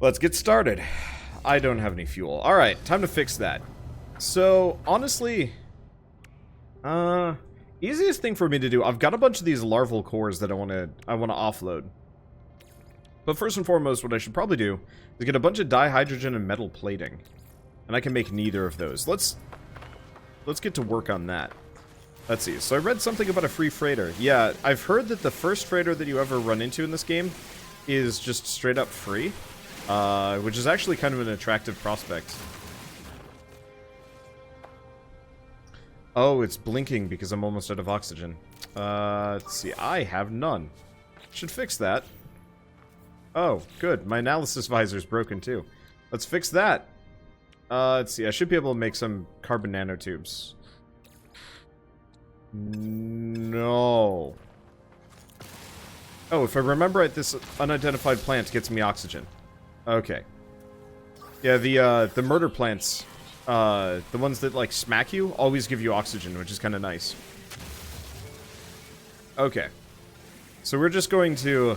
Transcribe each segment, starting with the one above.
Let's get started. I don't have any fuel. Alright, time to fix that. So, honestly, easiest thing for me to do, I've got a bunch of these larval cores that I want to offload. But first and foremost, what I should probably do is get a bunch of dihydrogen and metal plating. And I can make neither of those. Let's get to work on that. Let's see. So I read something about a free freighter. Yeah, I've heard that the first freighter that you ever run into in this game is just straight up free. Which is actually kind of an attractive prospect. Oh, it's blinking because I'm almost out of oxygen. Let's see. I have none. Should fix that. Oh, good. My analysis visor's broken too. Let's fix that. Let's see. I should be able to make some carbon nanotubes. No. Oh, if I remember right, this unidentified plant gets me oxygen. Okay. Yeah, the murder plants, the ones that, like, smack you, always give you oxygen, which is kind of nice. Okay. So we're just gonna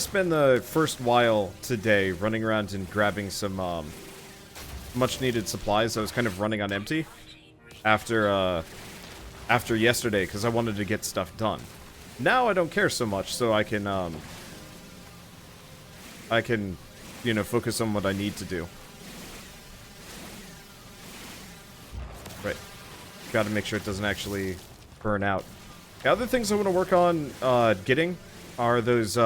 spend the first while today running around and grabbing some, much-needed supplies. I was kind of running on empty after yesterday, because I wanted to get stuff done. Now I don't care so much, so I can, you know, focus on what I need to do. Right. Gotta make sure it doesn't actually burn out. The other things I want to work on getting are those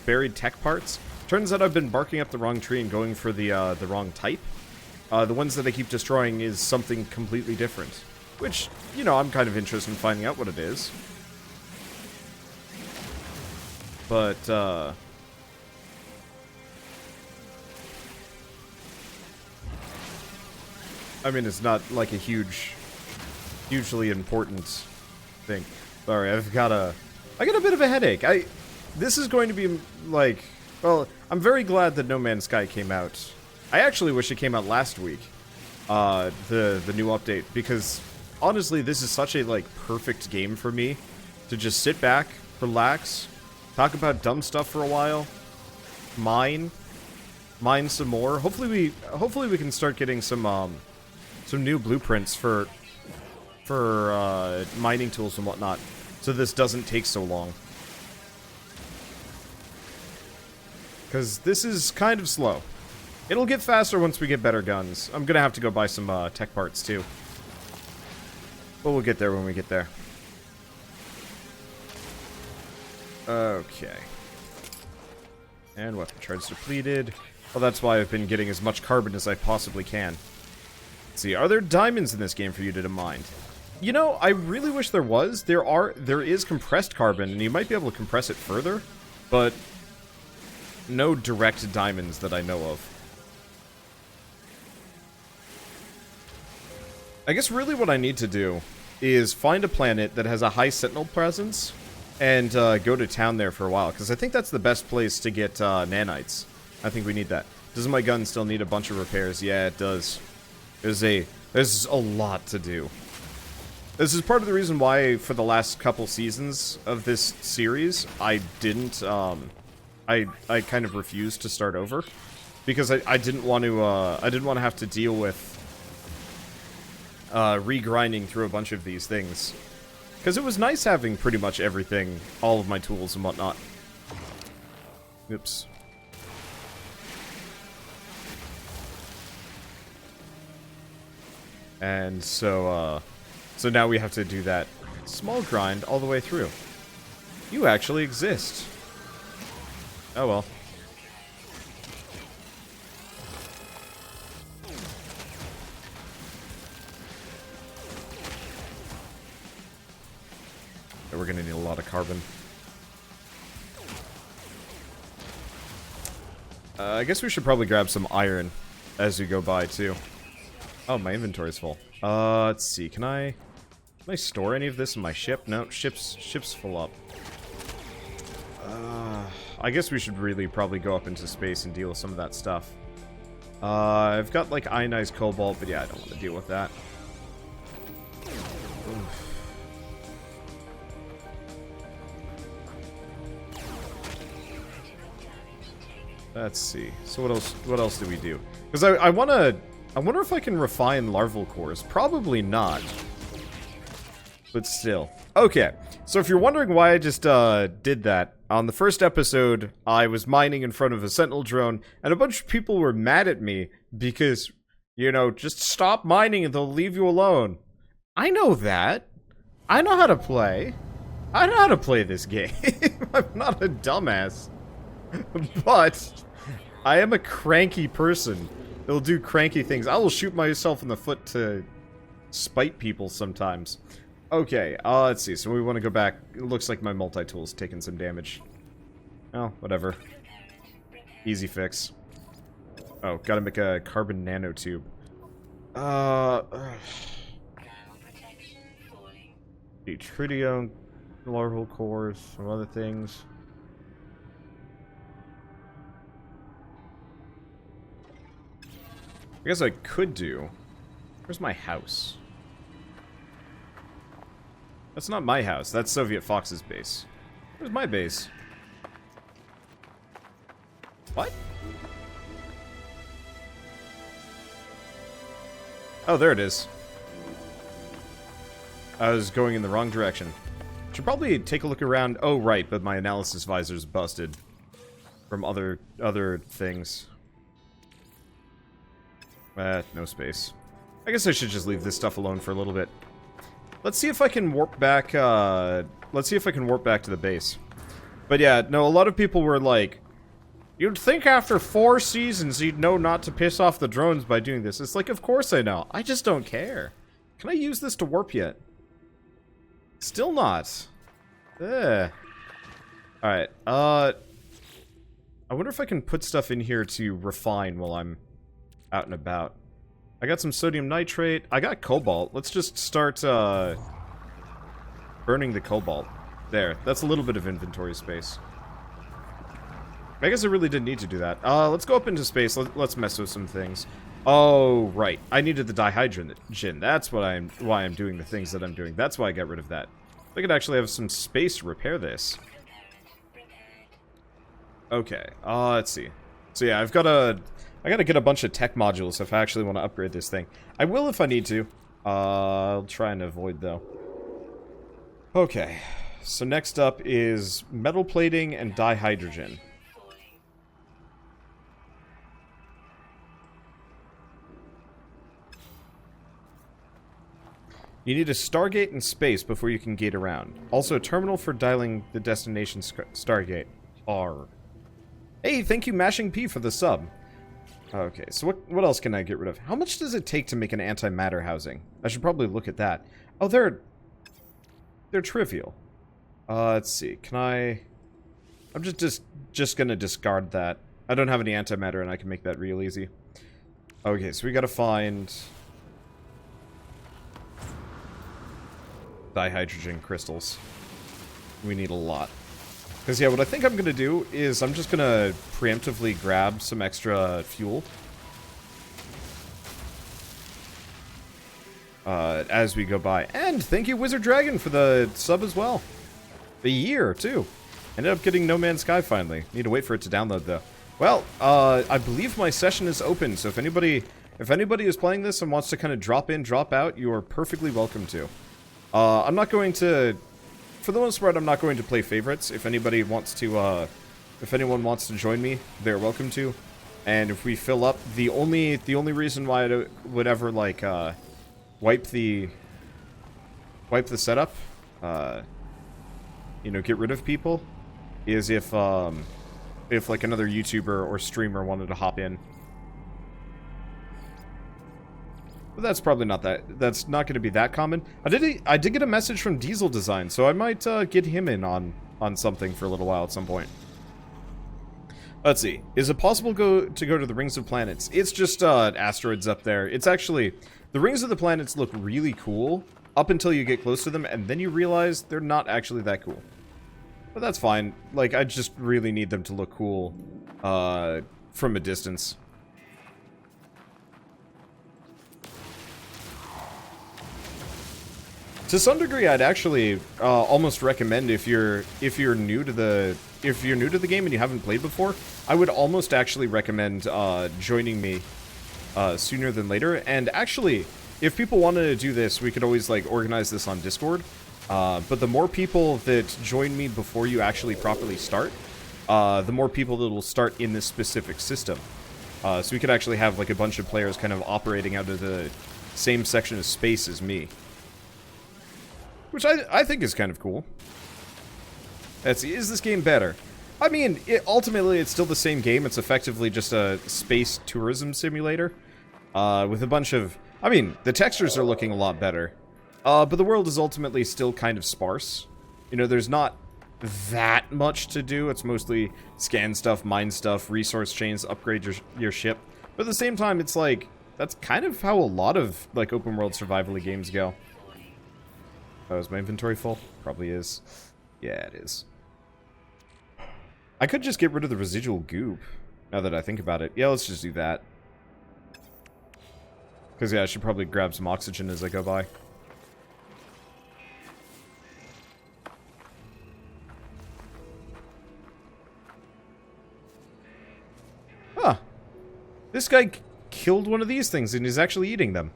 buried tech parts. Turns out I've been barking up the wrong tree and going for the wrong type. The ones that I keep destroying is something completely different. Which, you know, I'm kind of interested in finding out what it is. But, I mean, it's not like a hugely important thing. Sorry, I got a bit of a headache. This is going to be, like, well, I'm very glad that No Man's Sky came out. I actually wish it came out last week, the new update, because, honestly, this is such a, like, perfect game for me to just sit back, relax, talk about dumb stuff for a while, mine some more. Hopefully we can start getting some new blueprints for mining tools and whatnot, so this doesn't take so long. Because this is kind of slow. It'll get faster once we get better guns. I'm gonna have to go buy some tech parts too. But we'll get there when we get there. Okay. And weapon charge depleted. Well, that's why I've been getting as much carbon as I possibly can. Let's see, are there diamonds in this game for you to mine? You know, I really wish there was. There is compressed carbon, and you might be able to compress it further, but no direct diamonds that I know of. I guess really what I need to do is find a planet that has a high sentinel presence and go to town there for a while, because I think that's the best place to get nanites. I think we need that. Does my gun still need a bunch of repairs? Yeah, it does. There's a lot to do. This is part of the reason why, for the last couple seasons of this series, I didn't, I kind of refused to start over. Because I didn't want to have to deal with, regrinding through a bunch of these things. Because it was nice having pretty much everything, all of my tools and whatnot. Oops. And so now we have to do that small grind all the way through. You actually exist. Oh well. Yeah, we're gonna need a lot of carbon. I guess we should probably grab some iron as we go by, too. Oh, my inventory's full. Let's see. Can I store any of this in my ship? No, ship's full up. I guess we should really probably go up into space and deal with some of that stuff. I've got, like, ionized cobalt, but yeah, I don't want to deal with that. Oof. Let's see. So what else do we do? Because I wonder if I can refine larval cores. Probably not. But still. Okay. So if you're wondering why I just did that, on the first episode, I was mining in front of a sentinel drone, and a bunch of people were mad at me because, you know, just stop mining and they'll leave you alone. I know that. I know how to play. I know how to play this game. I'm not a dumbass. But I am a cranky person. It'll do cranky things. I will shoot myself in the foot to spite people sometimes. Okay, let's see. So we want to go back. It looks like my multi-tool's taking some damage. Oh, whatever. Easy fix. Oh, gotta make a carbon nanotube. Tritium, larval cores, some other things. I guess I could do... Where's my house? That's not my house. That's Soviet Fox's base. Where's my base? What? Oh, there it is. I was going in the wrong direction. Should probably take a look around. Oh, right, but my analysis visor's busted. From other things. No space. I guess I should just leave this stuff alone for a little bit. Let's see if I can warp back, let's see if I can warp back to the base. But yeah, no, a lot of people were like, you'd think after 4 seasons you'd know not to piss off the drones by doing this. It's like, of course I know. I just don't care. Can I use this to warp yet? Still not. Alright, I wonder if I can put stuff in here to refine while I'm out and about. I got some sodium nitrate. I got cobalt. Let's just start, burning the cobalt. There. That's a little bit of inventory space. I guess I really didn't need to do that. Let's go up into space. Let's mess with some things. Oh, right. I needed the dihydrogen. That's why I'm doing the things that I'm doing. That's why I got rid of that. I could actually have some space to repair this. Okay. Let's see. So yeah, I gotta get a bunch of tech modules if I actually want to upgrade this thing. I will if I need to. I'll try and avoid, though. Okay. So next up is metal plating and dihydrogen. You need a Stargate in space before you can gate around. Also a terminal for dialing the destination Stargate. R. Hey, thank you Mashing P for the sub. Okay, so what else can I get rid of? How much does it take to make an antimatter housing? I should probably look at that. Oh, they're trivial. Let's see. Can I... I'm just gonna discard that. I don't have any antimatter and I can make that real easy. Okay, so we gotta find... dihydrogen crystals. We need a lot. Because, yeah, what I think I'm going to do is I'm just going to preemptively grab some extra fuel. As we go by. And thank you, Wizard Dragon, for the sub as well. The year, too. Ended up getting No Man's Sky finally. Need to wait for it to download, though. Well, I believe my session is open, so if anybody is playing this and wants to kind of drop in, drop out, you are perfectly welcome to. I'm not going to... For the most part, I'm not going to play favorites. If anybody wants to, if anyone wants to join me, they're welcome to. And if we fill up, the only reason why I would ever, like, wipe the setup, you know, get rid of people, is if like, another YouTuber or streamer wanted to hop in. But that's probably not that's not going to be that common. I did get a message from Diesel Design, so I might get him in on something for a little while at some point. Let's see. Is it possible to go to the Rings of Planets? It's just asteroids up there. It's actually... The Rings of the Planets look really cool up until you get close to them, and then you realize they're not actually that cool. But that's fine. Like, I just really need them to look cool from a distance. To some degree, I'd actually almost recommend if you're new to the if you're new to the game and you haven't played before, I would almost actually recommend joining me sooner than later. And actually, if people wanted to do this, we could always like organize this on Discord. But the more people that join me before you actually properly start, the more people that will start in this specific system. So we could actually have like a bunch of players kind of operating out of the same section of space as me. Which I think is kind of cool. Let's see, is this game better? I mean, ultimately it's still the same game. It's effectively just a space tourism simulator. With a bunch of... I mean, the textures are looking a lot better. But the world is ultimately still kind of sparse. You know, there's not that much to do. It's mostly scan stuff, mine stuff, resource chains, upgrade your ship. But at the same time, it's like, that's kind of how a lot of, like, open world survival games go. Oh, is my inventory full? Probably is. Yeah, it is. I could just get rid of the residual goop, now that I think about it. Yeah, let's just do that. Because, yeah, I should probably grab some oxygen as I go by. Huh. This guy killed one of these things and is actually eating them.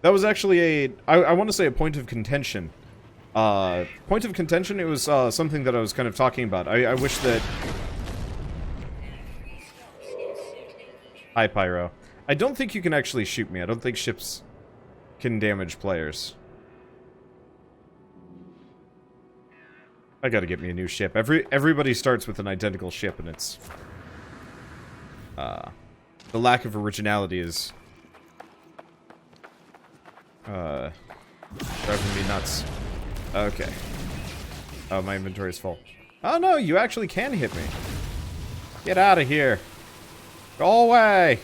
That was actually a... I want to say a point of contention. Point of contention, it was something that I was kind of talking about. I wish that... Hi, Pyro. I don't think you can actually shoot me. I don't think ships can damage players. I gotta get me a new ship. Everybody starts with an identical ship, and it's... the lack of originality is... driving me nuts. Okay. Oh, my inventory is full. Oh no, you actually can hit me. Get out of here. Go away.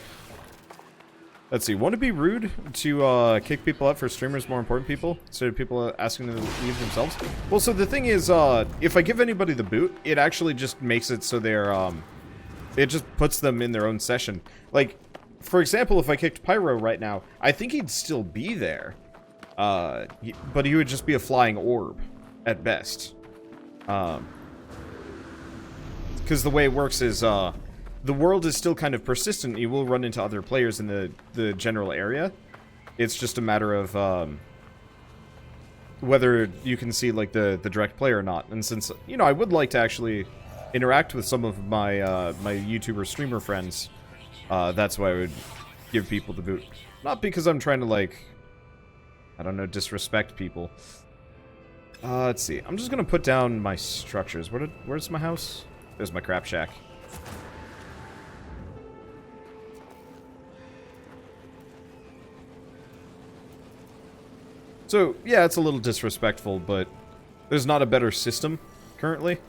Let's see, won't it be rude to kick people out for streamers more important people instead of people asking them to leave themselves? Well, so the thing is, if I give anybody the boot, it actually just makes it so they're, it just puts them in their own session. Like, for example, if I kicked Pyro right now, I think he'd still be there. But he would just be a flying orb, at best. Because the way it works is, the world is still kind of persistent. You will run into other players in the general area. It's just a matter of, whether you can see, like, the direct player or not. And since, you know, I would like to actually interact with some of my, my YouTuber streamer friends, that's why I would give people the boot. Not because I'm trying to, like... I don't know, disrespect people. Let's see. I'm just gonna put down my structures. Where's my house? There's my crap shack. So, yeah, it's a little disrespectful, but there's not a better system currently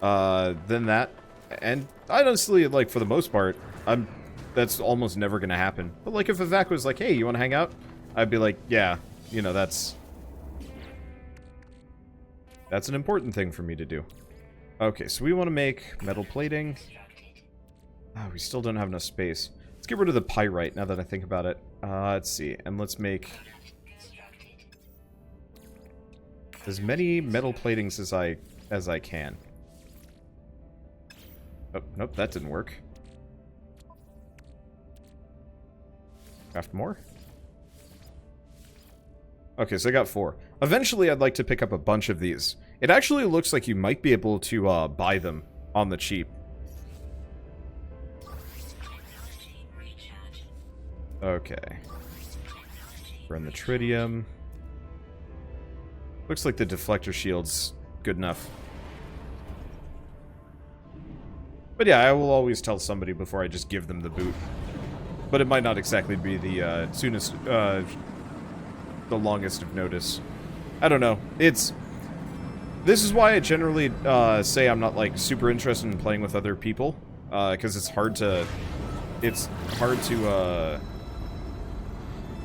than that. And I honestly, like, for the most part, that's almost never gonna happen. But, like, if Vivek was like, hey, you wanna hang out? I'd be like, yeah, you know, that's an important thing for me to do. Okay, so we want to make metal plating. Oh, we still don't have enough space. Let's get rid of the pyrite now that I think about it. Let's see, and let's make as many metal platings as I can. Oh, nope, that didn't work. Craft more? Okay, so I got 4. Eventually, I'd like to pick up a bunch of these. It actually looks like you might be able to buy them on the cheap. Okay. Run the tritium. Looks like the deflector shield's good enough. But yeah, I will always tell somebody before I just give them the boot. But it might not exactly be the soonest... the longest of notice. I don't know. This is why I generally say I'm not, like, super interested in playing with other people. Because it's hard to... well,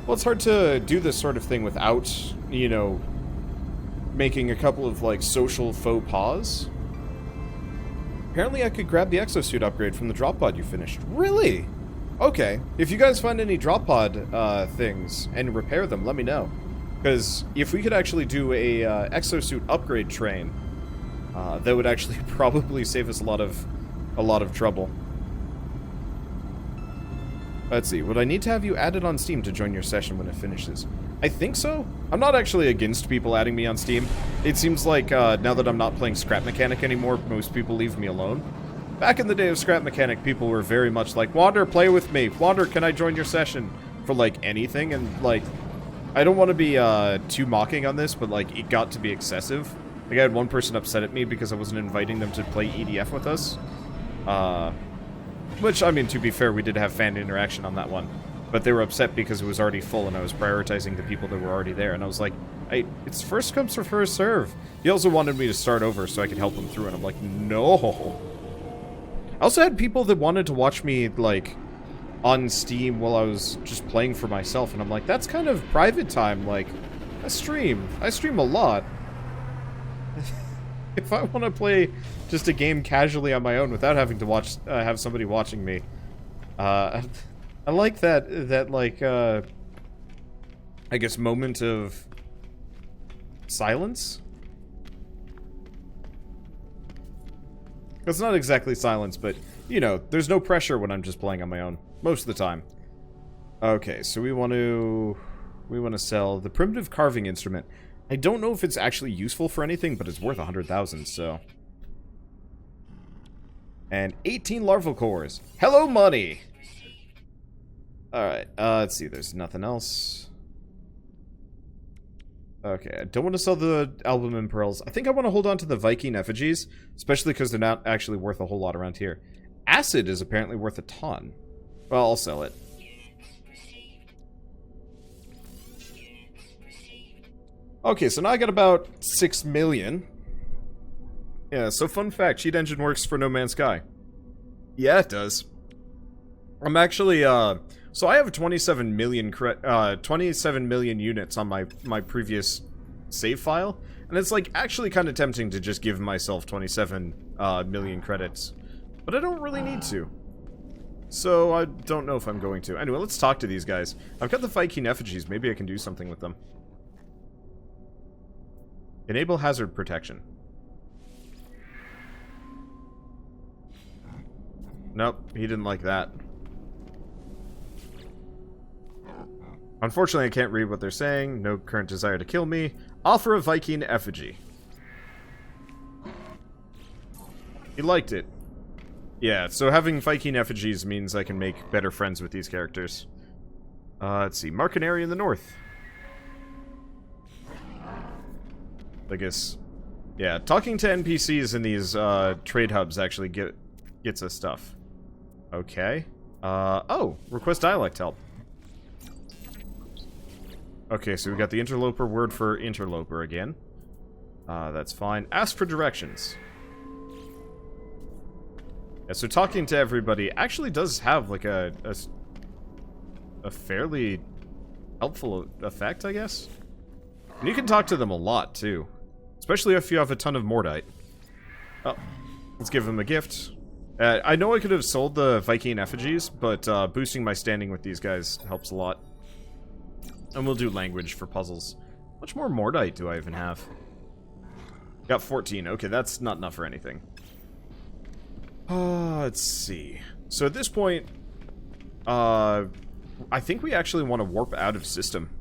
it's hard to do this sort of thing without, you know, making a couple of, like, social faux pas. Apparently I could grab the exosuit upgrade from the drop pod you finished. Really? Okay. If you guys find any drop pod things and repair them, let me know. Because if we could actually do a exosuit upgrade train, That would actually probably save us a lot of trouble. Let's see, would I need to have you added on Steam to join your session when it finishes? I think so. I'm not actually against people adding me on Steam. It seems like, now that I'm not playing Scrap Mechanic anymore, most people leave me alone. Back in the day of Scrap Mechanic, people were very much like, Wander, play with me. Wander, can I join your session? For, like, anything, and, like, I don't want to be, too mocking on this, but, like, it got to be excessive. Like, I had one person upset at me because I wasn't inviting them to play EDF with us. Which, I mean, to be fair, we did have fan interaction on that one. But they were upset because it was already full and I was prioritizing the people that were already there. And I was like, hey, it's first come for first serve. He also wanted me to start over so I could help him through, and I'm like, no. I also had people that wanted to watch me, like, on Steam while I was just playing for myself. And I'm like, that's kind of private time. Like, I stream a lot. If I want to play just a game casually on my own without having to watch, have somebody watching me, I like that like, I guess moment of silence? It's not exactly silence, but, you know, there's no pressure when I'm just playing on my own, most of the time. Okay, so we want to sell the primitive carving instrument. I don't know if it's actually useful for anything, but it's worth 100,000, so. And 18 larval cores. Hello, money! Alright, let's see, there's nothing else. Okay, I don't want to sell the albumin pearls. I think I want to hold on to the Viking effigies, especially because they're not actually worth a whole lot around here. Acid is apparently worth a ton. Well, I'll sell it. Okay, so now I got about 6 million. Yeah, so fun fact, Cheat Engine works for No Man's Sky. Yeah, it does. I'm actually, so I have 27 million units on my previous save file, and it's, like, actually kind of tempting to just give myself 27 million credits. But I don't really need to. So I don't know if I'm going to. Anyway, let's talk to these guys. I've got the Viking effigies, maybe I can do something with them. Enable hazard protection. Nope, he didn't like that. Unfortunately, I can't read what they're saying. No current desire to kill me. Offer a Viking effigy. He liked it. Yeah, so having Viking effigies means I can make better friends with these characters. Let's see. Mark an area in the north. I guess, yeah, talking to NPCs in these trade hubs actually gets us stuff. Okay. Oh, request dialect help. Okay, so we got the interloper word for interloper again. That's fine. Ask for directions. Yeah, so talking to everybody actually does have like a fairly helpful effect, I guess. And you can talk to them a lot too. Especially if you have a ton of Mordite. Oh, let's give him a gift. I know I could have sold the Viking effigies, but boosting my standing with these guys helps a lot. And we'll do language for puzzles. How much more Mordite do I even have? Got 14. Okay, that's not enough for anything. Let's see. So at this point, I think we actually want to warp out of system.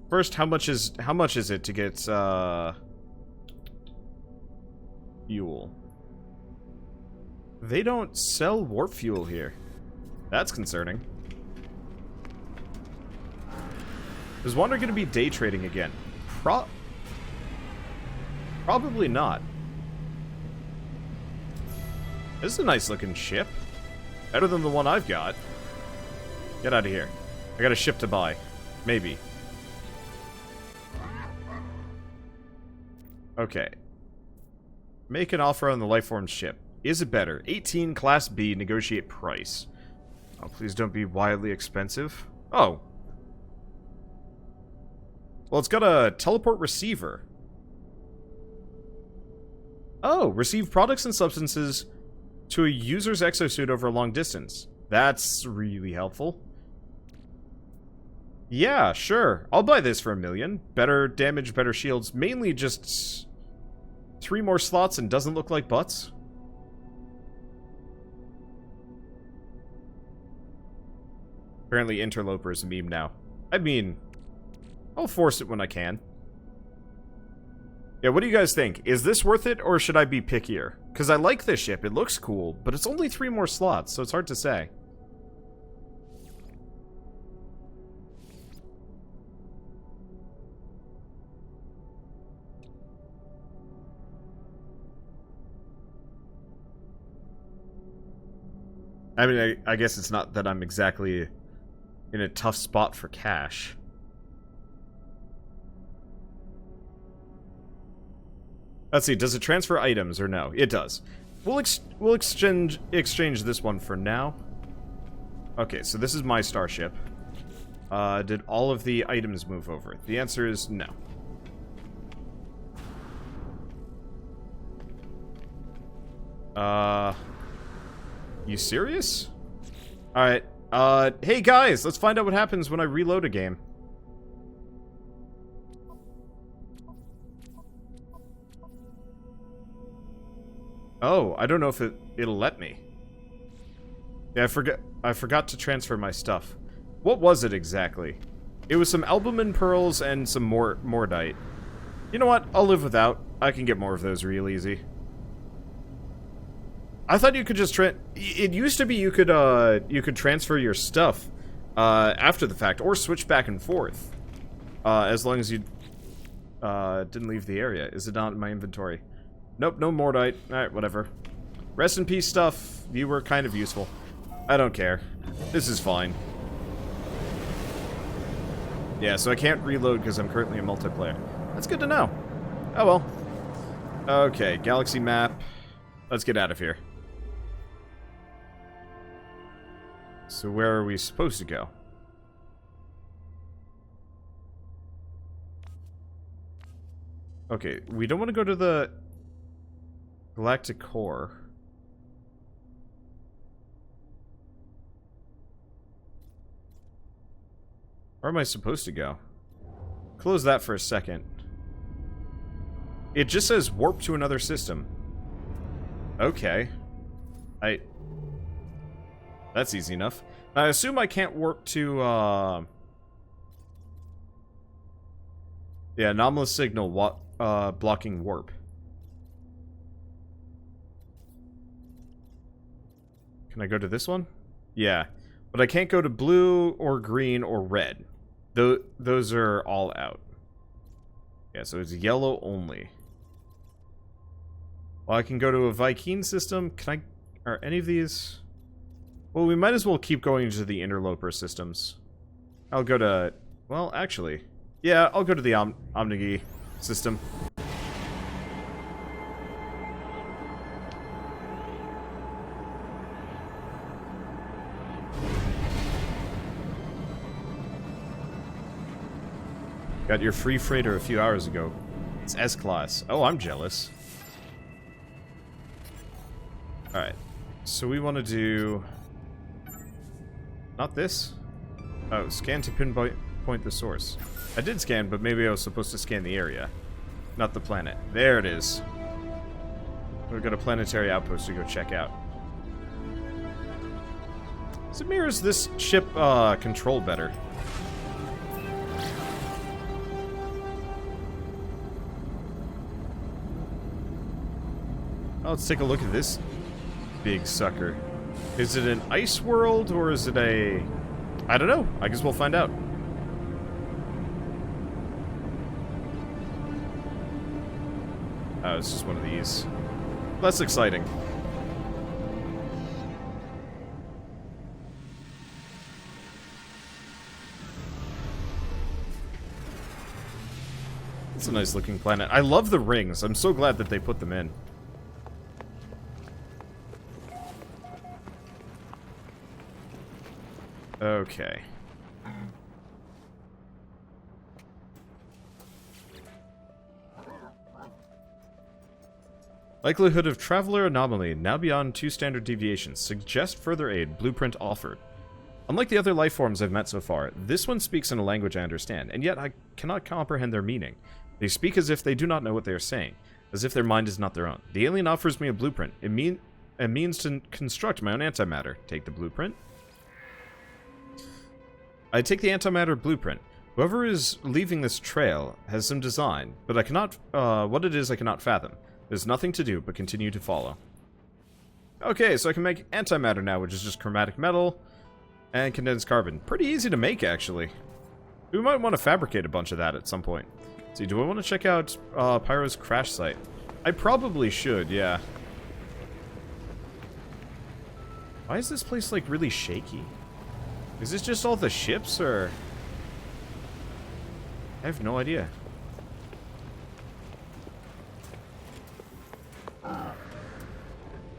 First, how much is it to get fuel? They don't sell warp fuel here. That's concerning. Is Wander going to be day trading again? Probably not. This is a nice looking ship. Better than the one I've got. Get out of here. I got a ship to buy. Maybe. Okay. Make an offer on the Lifeform ship. Is it better? 18 Class B, negotiate price. Oh, please don't be wildly expensive. Oh. Well, it's got a teleport receiver. Oh, receive products and substances to a user's exosuit over a long distance. That's really helpful. Yeah, sure. I'll buy this for $1 million. Better damage, better shields. Mainly just 3 more slots and doesn't look like butts. Apparently Interloper is a meme now. I mean, I'll force it when I can. Yeah, what do you guys think? Is this worth it, or should I be pickier? Because I like this ship, it looks cool, but it's only 3 more slots, so it's hard to say. I mean, I guess it's not that I'm exactly in a tough spot for cash. Let's see, does it transfer items or no? It does. We'll exchange this one for now. Okay, so this is my starship. Did all of the items move over? The answer is no. You serious? Alright, hey guys, let's find out what happens when I reload a game. Oh, I don't know if it'll let me. Yeah, I forgot to transfer my stuff. What was it exactly? It was some albumin pearls and some mordite. You know what? I'll live without. I can get more of those real easy. I thought you could just it used to be you could transfer your stuff after the fact or switch back and forth. As long as you didn't leave the area. Is it not in my inventory? Nope, no mordite. Alright, whatever. Rest in peace stuff. You were kind of useful. I don't care. This is fine. Yeah, so I can't reload because I'm currently in multiplayer. That's good to know. Oh well. Okay, galaxy map. Let's get out of here. So where are we supposed to go? Okay, we don't want to go to the galactic core. Where am I supposed to go? Close that for a second. It just says warp to another system. Okay. That's easy enough. I assume I can't warp to, yeah, anomalous signal blocking warp. Can I go to this one? Yeah. But I can't go to blue or green or red. Those are all out. Yeah, so it's yellow only. Well, I can go to a Viking system. Can I... Are any of these... Well, we might as well keep going to the interloper systems. I'll go to... Well, actually... Yeah, I'll go to the Omnigi system. Got your free freighter a few hours ago. It's S-Class. Oh, I'm jealous. Alright. So we want to do... Not this? Oh, scan to pinpoint the source. I did scan, but maybe I was supposed to scan the area. Not the planet. There it is. We've got a planetary outpost to go check out. So mirrors this ship control better. Oh, let's take a look at this big sucker. Is it an ice world, or is it a... I don't know. I guess we'll find out. Oh, it's just one of these. Less exciting. It's a nice looking planet. I love the rings. I'm so glad that they put them in. Okay. Likelihood of traveler anomaly, now beyond 2 standard deviations. Suggest further aid. Blueprint offered. Unlike the other life forms I've met so far, this one speaks in a language I understand, and yet I cannot comprehend their meaning. They speak as if they do not know what they are saying, as if their mind is not their own. The alien offers me a blueprint. It means to construct my own antimatter. Take the blueprint. I take the antimatter blueprint. Whoever is leaving this trail has some design, but I cannot, what it is I cannot fathom. There's nothing to do but continue to follow. Okay, so I can make antimatter now, which is just chromatic metal and condensed carbon. Pretty easy to make, actually. We might want to fabricate a bunch of that at some point. Let's see, do I want to check out Pyro's crash site? I probably should, yeah. Why is this place, like, really shaky? Is this just all the ships, or... I have no idea.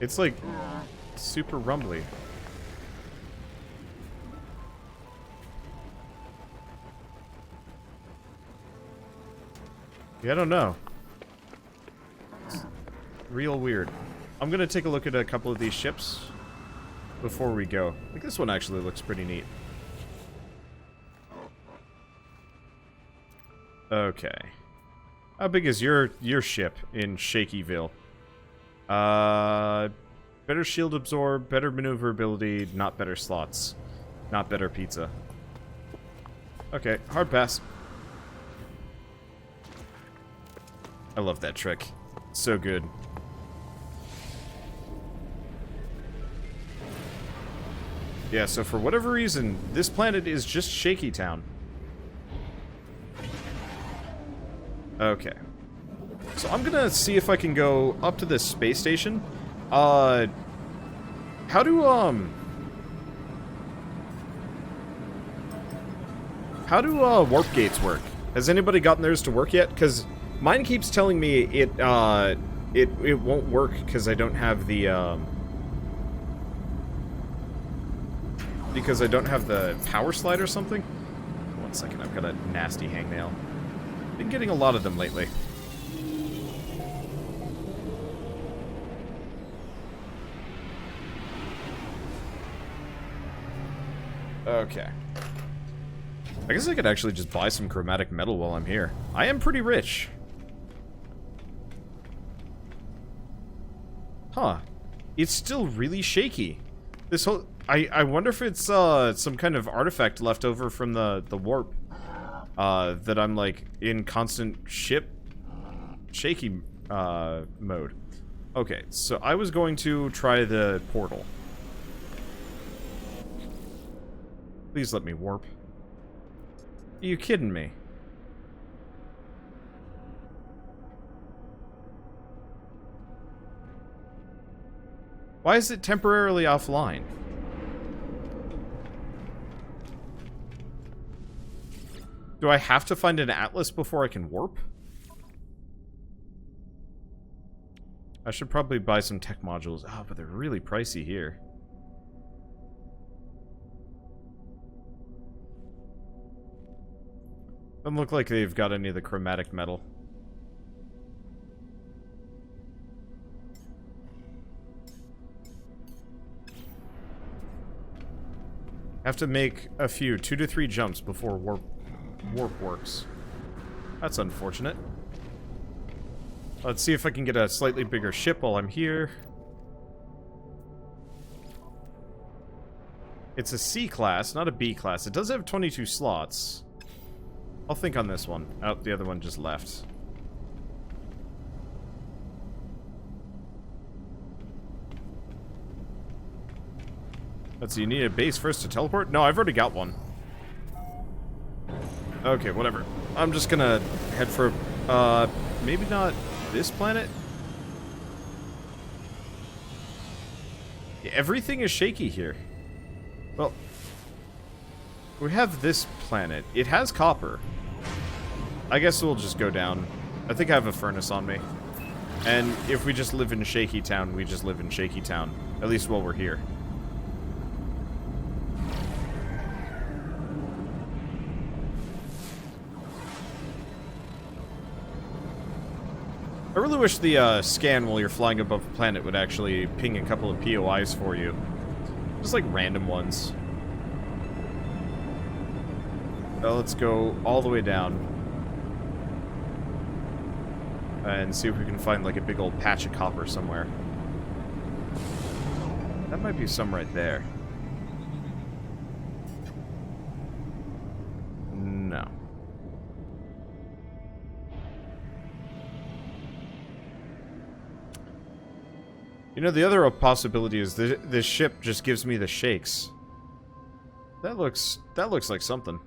It's, like, super rumbly. Yeah, I don't know. It's real weird. I'm gonna take a look at a couple of these ships before we go. I think this one actually looks pretty neat. Okay. How big is your ship in Shakyville? Better shield absorb, better maneuverability, not better slots. Not better pizza. Okay, hard pass. I love that trick. So good. Yeah, so for whatever reason, this planet is just Shaky Town. Okay. So I'm gonna see if I can go up to this space station. How do warp gates work? Has anybody gotten theirs to work yet? Because mine keeps telling me it won't work because I don't have the because I don't have the power slide or something. 1 second, I've got a nasty hangnail. Been getting a lot of them lately. Okay. I guess I could actually just buy some chromatic metal while I'm here. I am pretty rich. Huh. It's still really shaky. This whole... I wonder if it's some kind of artifact left over from the warp. That I'm, like, in constant ship shaky mode. Okay, so I was going to try the portal. Please let me warp. Are you kidding me? Why is it temporarily offline? Do I have to find an atlas before I can warp? I should probably buy some tech modules. Oh, but they're really pricey here. Doesn't look like they've got any of the chromatic metal. Have to make a few 2 to 3 jumps before warp works. That's unfortunate. Let's see if I can get a slightly bigger ship while I'm here. It's a C class, not a B class. It does have 22 slots. I'll think on this one. Oh, the other one just left. Let's see, you need a base first to teleport? No, I've already got one. Okay, whatever. I'm just gonna head for, maybe not this planet? Yeah, everything is shaky here. Well, we have this planet. It has copper. I guess we'll just go down. I think I have a furnace on me. And if we just live in Shaky Town, we just live in Shaky Town. At least while we're here. I really wish the scan while you're flying above the planet would actually ping a couple of POIs for you. Just like random ones. Well, let's go all the way down. And see if we can find, like, a big old patch of copper somewhere. That might be some right there. No. You know, the other possibility is this ship just gives me the shakes. That looks like something.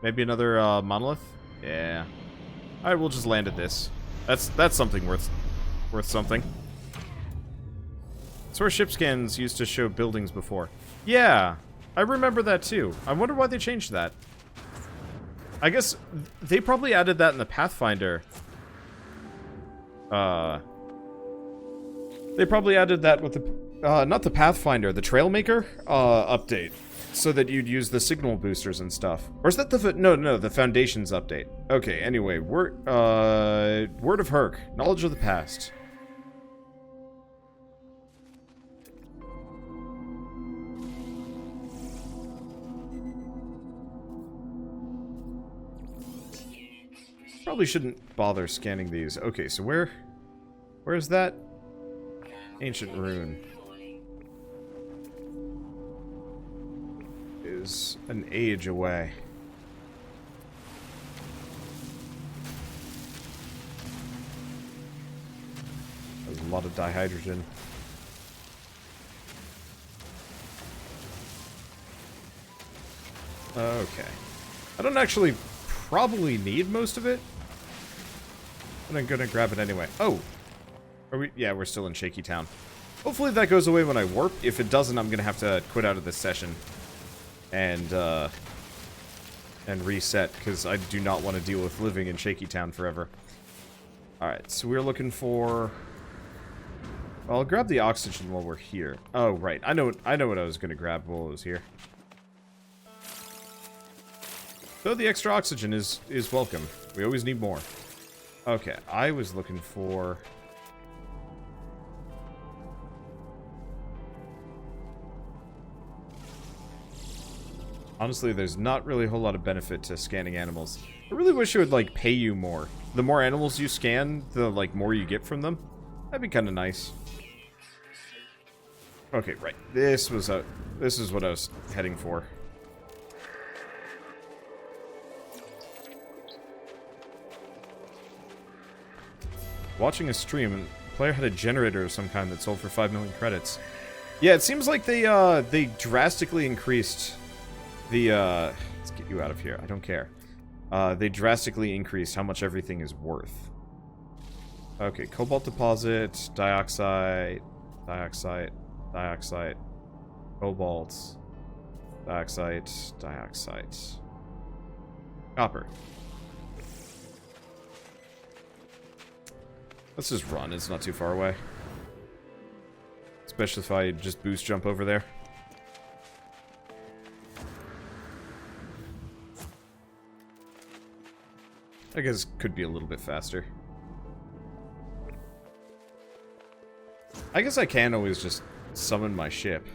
Maybe another monolith? Yeah. Alright, we'll just land at this. That's something worth something. That's where ship scans used to show buildings before. Yeah, I remember that too. I wonder why they changed that. I guess they probably added that in the Pathfinder. They probably added that with the, not the Pathfinder, the Trailmaker, update. So that you'd use the signal boosters and stuff. Or is that the, no, the Foundation's update. Okay, anyway, word of Herc, knowledge of the past. Probably shouldn't bother scanning these. Okay, so where's that? Ancient rune. Is an age away. There's a lot of dihydrogen. Okay. I don't actually probably need most of it, but I'm gonna grab it anyway. Oh! Are we? Yeah, we're still in Shaky Town. Hopefully that goes away when I warp. If it doesn't, I'm gonna have to quit out of this session. And reset, because I do not want to deal with living in Shaky Town forever. Alright, so we're looking for... Well, I'll grab the oxygen while we're here. Oh, right. I know what I was going to grab while I was here. Though the extra oxygen is welcome. We always need more. Okay, I was looking for... Honestly, there's not really a whole lot of benefit to scanning animals. I really wish it would, like, pay you more. The more animals you scan, the, like, more you get from them. That'd be kind of nice. Okay, right. This is what I was heading for. Watching a stream, and the player had a generator of some kind that sold for 5 million credits. Yeah, it seems like they drastically increased... let's get you out of here. I don't care. They drastically increased how much everything is worth. Okay, cobalt deposit, dioxide, cobalt, dioxide, copper. Let's just run. It's not too far away. Especially if I just boost jump over there. I guess it could be a little bit faster. I guess I can always just summon my ship.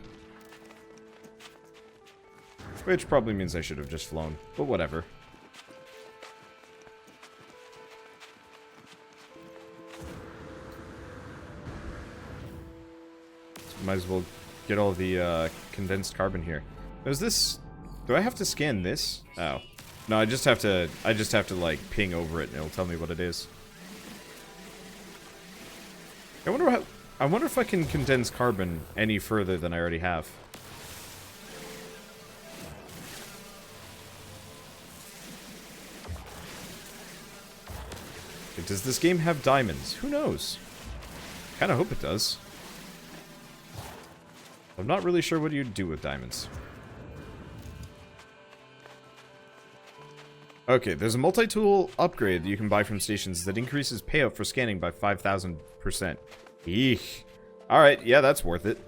Which probably means I should have just flown, but whatever. So might as well get all the condensed carbon here. Is this... Do I have to scan this? Oh. No, I just have to like ping over it and it'll tell me what it is. I wonder if I can condense carbon any further than I already have. Okay, does this game have diamonds? Who knows? Kinda hope it does. I'm not really sure what you'd do with diamonds. Okay, there's a multi-tool upgrade that you can buy from stations that increases payout for scanning by 5,000%. Eek. Alright, yeah, that's worth it.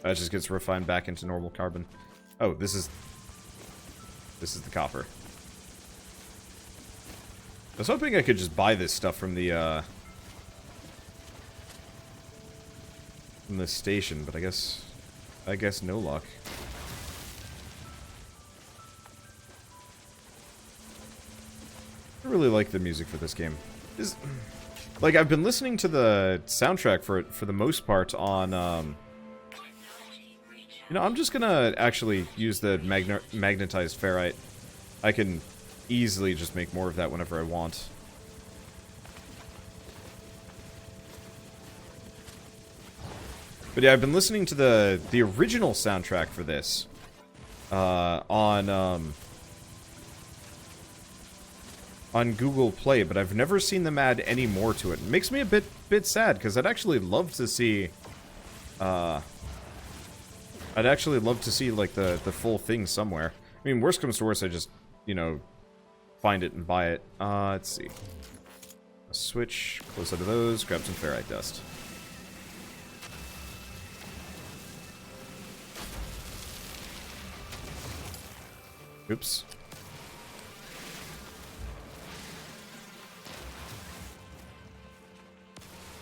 That just gets refined back into normal carbon. Oh, this is the copper. I was hoping I could just buy this stuff from the station, but I guess no luck. I really like the music for this game. Like, I've been listening to the soundtrack for it for the most part on, you know, I'm just gonna actually use the magnetized ferrite. I can easily just make more of that whenever I want. But yeah, I've been listening to the original soundtrack for this on Google Play, but I've never seen them add any more to it. It makes me a bit sad because I'd actually love to see like the full thing somewhere. I mean, worst comes to worst, I just, you know, find it and buy it. Let's see. A switch, close out of those, grab some ferrite dust. Oops.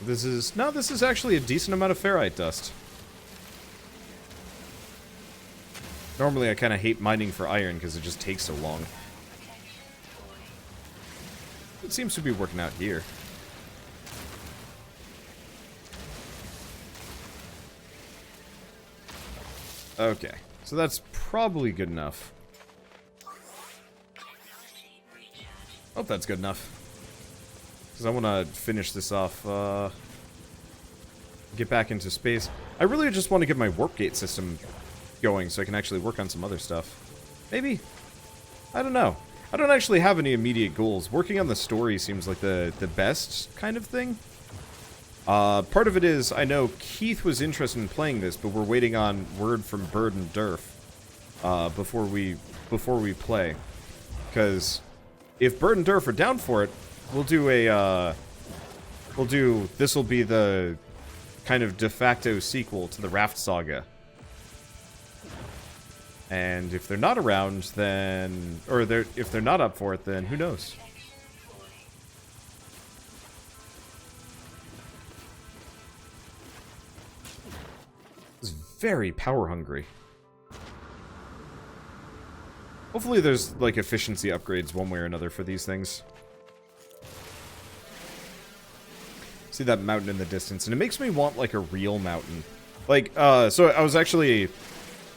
This is actually a decent amount of ferrite dust. Normally I kind of hate mining for iron because it just takes so long. It seems to be working out here. Okay, so that's probably good enough. Hope that's good enough. Because I want to finish this off, get back into space. I really just want to get my warp gate system going so I can actually work on some other stuff. Maybe? I don't know. I don't actually have any immediate goals. Working on the story seems like the best kind of thing. Part of it is, I know Keith was interested in playing this, but we're waiting on word from Bird and Durf before we play. Because if Bird and Durf are down for it, we'll do a, this'll be the kind of de facto sequel to the Raft Saga. And if they're not around, then, or if they're not up for it, then who knows? It's very power hungry. Hopefully there's, like, efficiency upgrades one way or another for these things. See that mountain in the distance, and it makes me want, like, a real mountain. Like, so I was actually,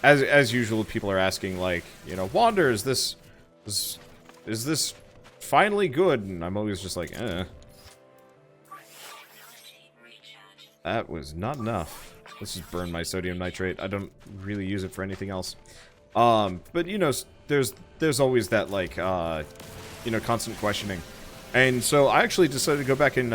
as usual, people are asking, like, you know, Wander, is this finally good? And I'm always just like, eh. That was not enough. Let's just burn my sodium nitrate. I don't really use it for anything else. But, you know, there's always that, like, you know, constant questioning. And so I actually decided to go back and,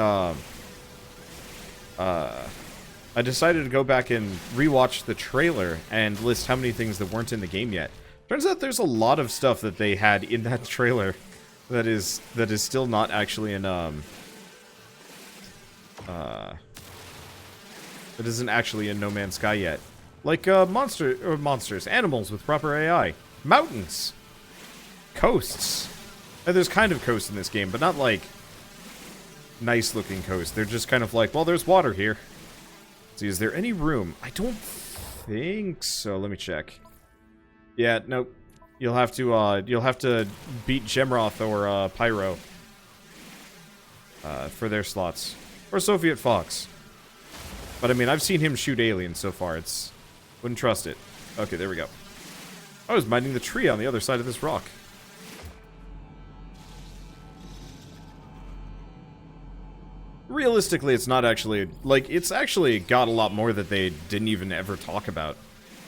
I decided to go back and rewatch the trailer and list how many things that weren't in the game yet. Turns out there's a lot of stuff that they had in that trailer that is still not actually in, that isn't actually in No Man's Sky yet. Like, monsters, animals with proper AI, mountains, coasts. And there's kind of coasts in this game, but not like nice-looking coasts. They're just kind of like, well, there's water here. Let's see, is there any room? I don't think so. Let me check. Yeah, nope. You'll have to beat Gemroth or Pyro for their slots, or Soviet Fox. But I mean, I've seen him shoot aliens so far. Wouldn't trust it. Okay, there we go. I was mining the tree on the other side of this rock. Realistically, it's not actually, like, it's actually got a lot more that they didn't even ever talk about.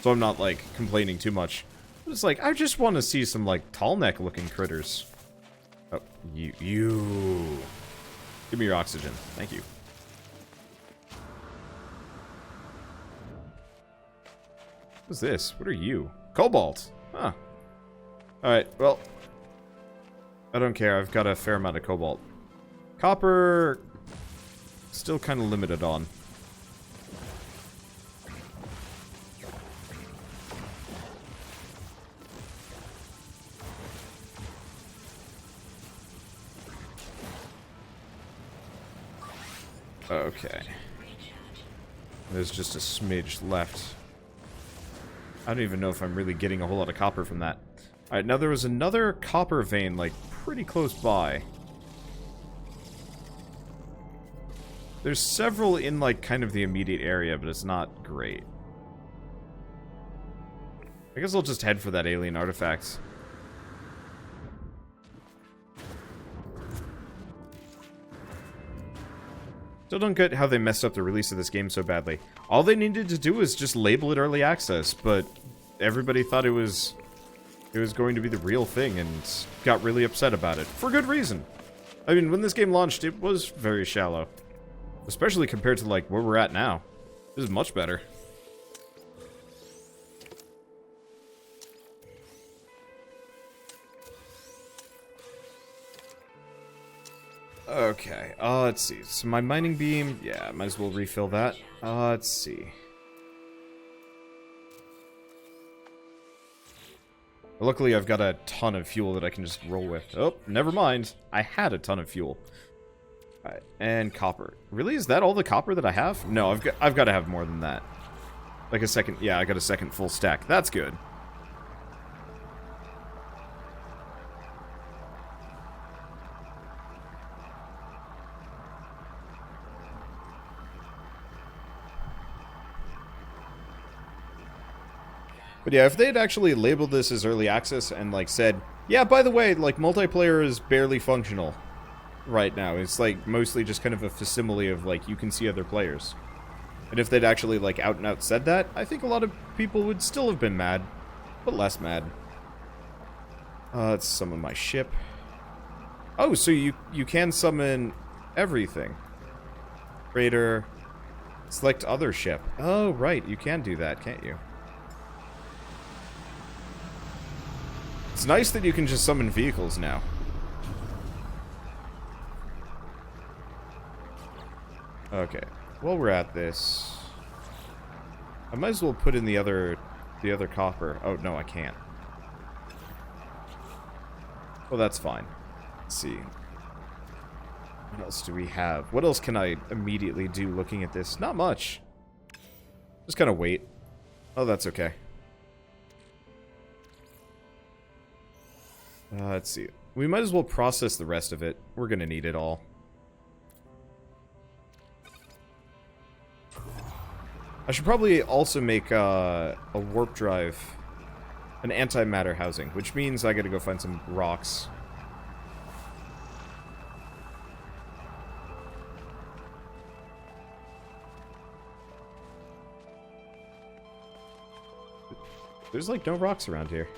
So I'm not, like, complaining too much. But it's like, I just want to see some, like, tall neck looking critters. Oh, you. Give me your oxygen. Thank you. What's this? What are you? Cobalt. Huh. Alright, well. I don't care. I've got a fair amount of cobalt. Copper, still kind of limited on. Okay. There's just a smidge left. I don't even know if I'm really getting a whole lot of copper from that. Alright, now there was another copper vein, like, pretty close by. There's several in, like, kind of the immediate area, but it's not great. I guess I'll just head for that alien artifact. Still don't get how they messed up the release of this game so badly. All they needed to do was just label it early access, but everybody thought it was going to be the real thing and got really upset about it. For good reason. I mean, when this game launched, it was very shallow. Especially compared to, like, where we're at now. This is much better. Okay, let's see. So my mining beam, yeah, might as well refill that. Let's see. Luckily, I've got a ton of fuel that I can just roll with. Oh, never mind. I had a ton of fuel. Alright, and copper. Really? Is that all the copper that I have? No, I've got to have more than that. Like a second, yeah, I got a second full stack. That's good. But yeah, if they had actually labeled this as early access and, like, said, yeah, by the way, like, multiplayer is barely functional right now. It's, like, mostly just kind of a facsimile of, like, you can see other players. And if they'd actually, like, out and out said that, I think a lot of people would still have been mad, but less mad. Let's summon my ship. Oh, so you can summon everything. Raider. Select other ship. Oh, right, you can do that, can't you? It's nice that you can just summon vehicles now. Okay, while we're at this, I might as well put in the other copper. Oh, no, I can't. Well, that's fine. Let's see. What else do we have? What else can I immediately do looking at this? Not much. Just kind of wait. Oh, that's okay. Let's see. We might as well process the rest of it. We're gonna need it all. I should probably also make a warp drive, an antimatter housing, which means I gotta go find some rocks. There's like no rocks around here.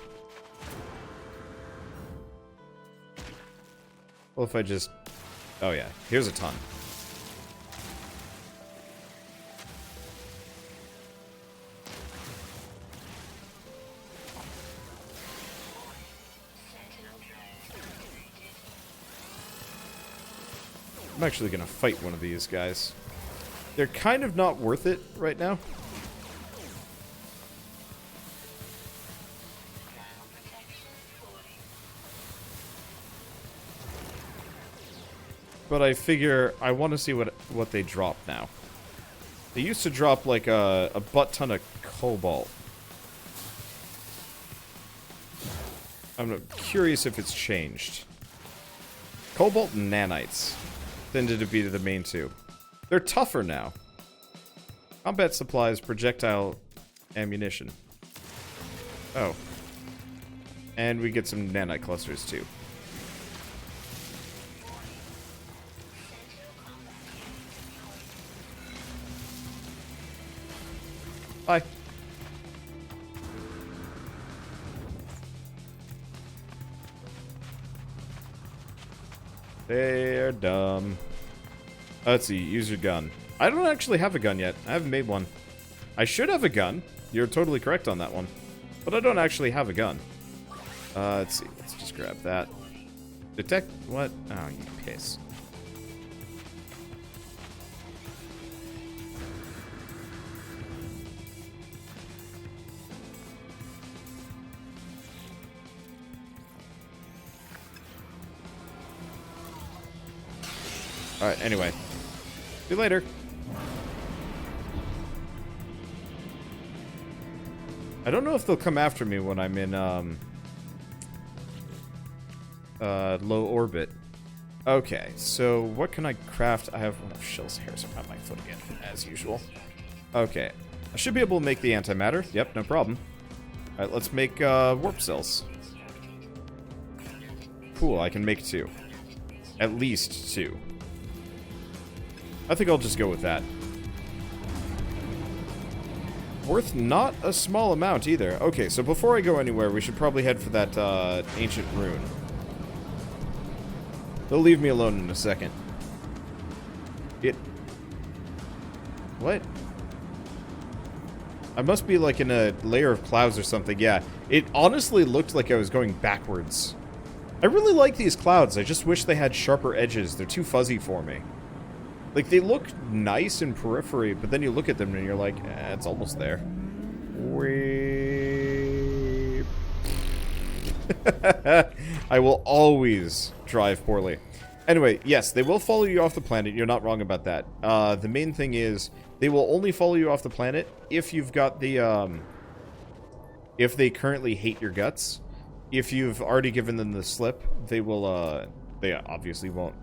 Well, if I just... Oh yeah, here's a ton. I'm actually gonna fight one of these guys. They're kind of not worth it right now. But I figure I want to see what they drop now. They used to drop like a butt ton of cobalt. I'm curious if it's changed. Cobalt and nanites tended to be the main two. They're tougher now. Combat supplies, projectile ammunition. Oh. And we get some nanite clusters too. Bye. They're dumb. Let's see, use your gun. I don't actually have a gun yet. I haven't made one. I should have a gun. You're totally correct on that one. But I don't actually have a gun. Let's see, let's just grab that. Detect what? Oh, you piss. Alright, anyway. See you later. I don't know if they'll come after me when I'm in, low orbit. Okay, so what can I craft? I have one of Shell's hairs around my foot again, as usual. Okay, I should be able to make the antimatter. Yep, no problem. Alright, let's make warp cells. Cool, I can make 2. At least 2. I think I'll just go with that. Worth not a small amount either. Okay, so before I go anywhere, we should probably head for that ancient rune. They'll leave me alone in a second. What? I must be like in a layer of clouds or something. Yeah, it honestly looked like I was going backwards. I really like these clouds. I just wish they had sharper edges. They're too fuzzy for me. Like, they look nice in periphery, but then you look at them and you're like, it's almost there. Wait. I will always drive poorly. Anyway, yes, they will follow you off the planet. You're not wrong about that. The main thing is, they will only follow you off the planet if you've got the, if they currently hate your guts. If you've already given them the slip, they will, they obviously won't